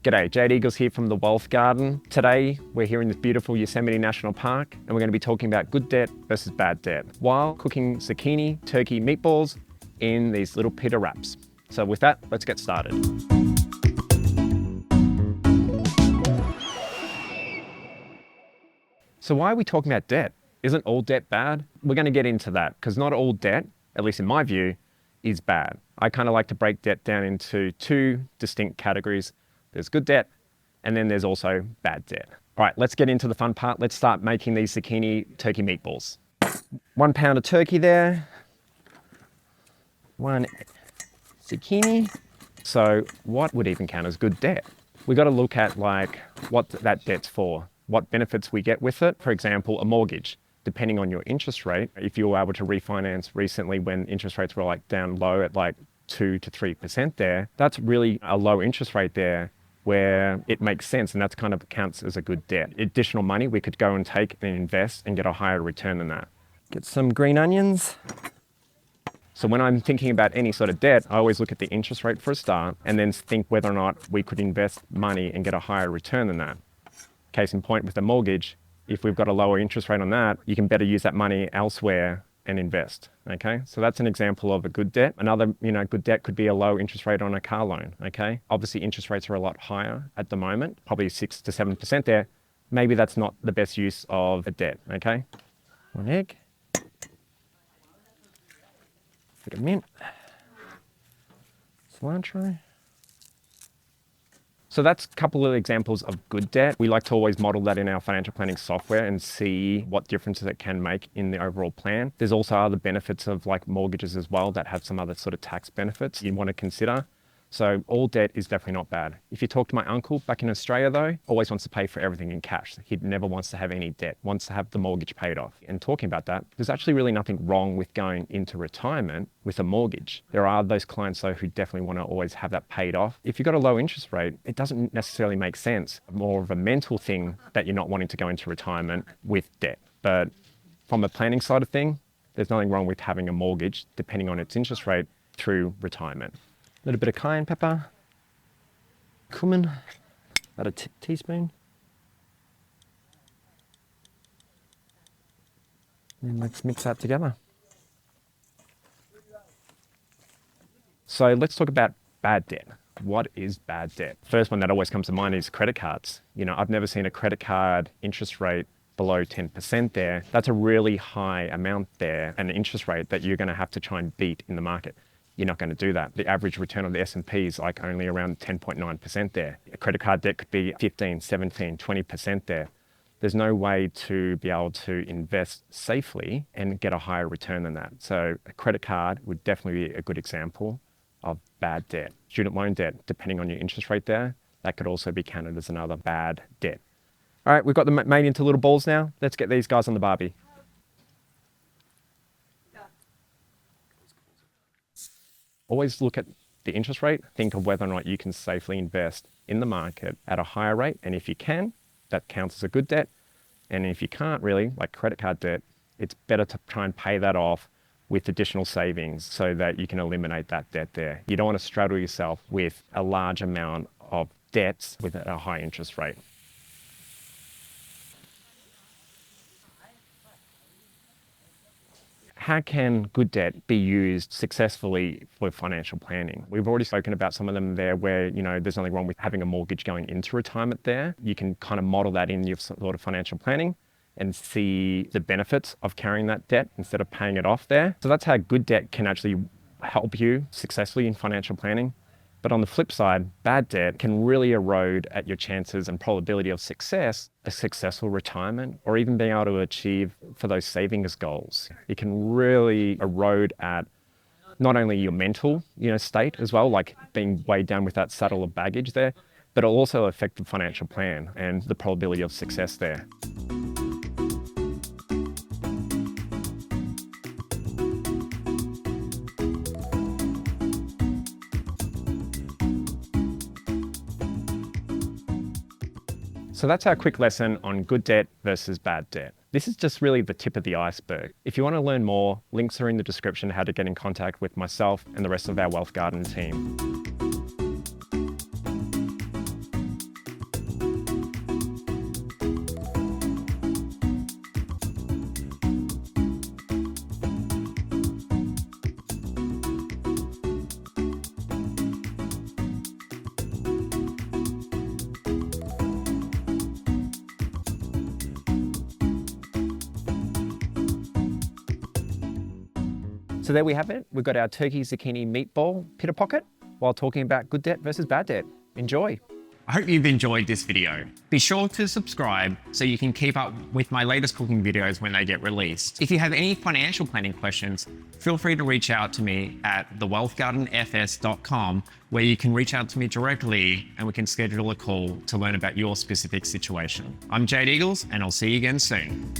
G'day, Jade here from the Wealth Garden. Today, we're here in this beautiful Yosemite National Park, and we're going to be talking about good debt versus bad debt while cooking zucchini, turkey, meatballs in these little pita wraps. So with that, let's get started. So why are we talking about debt? Isn't all debt bad? We're going to get into that because not all debt, at least in my view, is bad. I kind of like to break debt down into two distinct categories. There's good debt, and then there's also bad debt. All right, let's get into the fun part. Let's start making these zucchini turkey meatballs. 1 pound of turkey there. 1 zucchini. So what would even count as good debt? We got to look at like what that debt's for, what benefits we get with it. For example, a mortgage. Depending on your interest rate, if you were able to refinance recently when interest rates were like down low at like 2 to 3% there, that's really a low interest rate there where it makes sense, and that's kind of counts as a good debt. Additional money we could go and take and invest and get a higher return than that. Get some green onions. So when I'm thinking about any sort of debt, I always look at the interest rate for a start and then think whether or not we could invest money and get a higher return than that. Case in point with the mortgage, if we've got a lower interest rate on that, you can better use that money elsewhere and invest, okay? So that's an example of a good debt. Another, good debt could be a low interest rate on a car loan, okay? Obviously, interest rates are a lot higher at the moment, probably 6 to 7% there. Maybe that's not the best use of a debt, okay? 1 egg. Bit of mint. Cilantro. So that's a couple of examples of good debt. We like to always model that in our financial planning software and see what differences it can make in the overall plan. There's also other benefits of like mortgages as well that have some other sort of tax benefits you want to consider. So all debt is definitely not bad. If you talk to my uncle back in Australia though, always wants to pay for everything in cash. He never wants to have any debt, wants to have the mortgage paid off. And talking about that, there's actually really nothing wrong with going into retirement with a mortgage. There are those clients though who definitely want to always have that paid off. If you've got a low interest rate, it doesn't necessarily make sense. More of a mental thing that you're not wanting to go into retirement with debt. But from the planning side of thing, there's nothing wrong with having a mortgage depending on its interest rate through retirement. A little bit of cayenne pepper, cumin, about a teaspoon. And let's mix that together. So let's talk about bad debt. What is bad debt? First one that always comes to mind is credit cards. I've never seen a credit card interest rate below 10% there. That's a really high amount there, an interest rate that you're going to have to try and beat in the market. You're not going to do that. The average return on the S&P is like only around 10.9% there. A credit card debt could be 15, 17, 20% there. There's no way to be able to invest safely and get a higher return than that. So a credit card would definitely be a good example of bad debt. Student loan debt, depending on your interest rate there, that could also be counted as another bad debt. All right, we've got them made into little balls now. Let's get these guys on the barbie. Always look at the interest rate, think of whether or not you can safely invest in the market at a higher rate. And if you can, that counts as a good debt. And if you can't really, like credit card debt, it's better to try and pay that off with additional savings so that you can eliminate that debt there. You don't want to straddle yourself with a large amount of debts with a high interest rate. How can good debt be used successfully for financial planning? We've already spoken about some of them there where, there's nothing wrong with having a mortgage going into retirement there. You can kind of model that in your sort of financial planning and see the benefits of carrying that debt instead of paying it off there. So that's how good debt can actually help you successfully in financial planning. But on the flip side, bad debt can really erode at your chances and probability of success, a successful retirement, or even being able to achieve for those savings goals. It can really erode at not only your mental, state as well, like being weighed down with that saddle of baggage there, but it'll also affect the financial plan and the probability of success there. So that's our quick lesson on good debt versus bad debt. This is just really the tip of the iceberg. If you want to learn more, links are in the description how to get in contact with myself and the rest of our Wealth Garden team. So there we have it. We've got our turkey zucchini meatball pitter pocket while talking about good debt versus bad debt. Enjoy. I hope you've enjoyed this video. Be sure to subscribe so you can keep up with my latest cooking videos when they get released. If you have any financial planning questions, feel free to reach out to me at thewealthgardenfs.com, where you can reach out to me directly and we can schedule a call to learn about your specific situation. I'm Jade Eagles, and I'll see you again soon.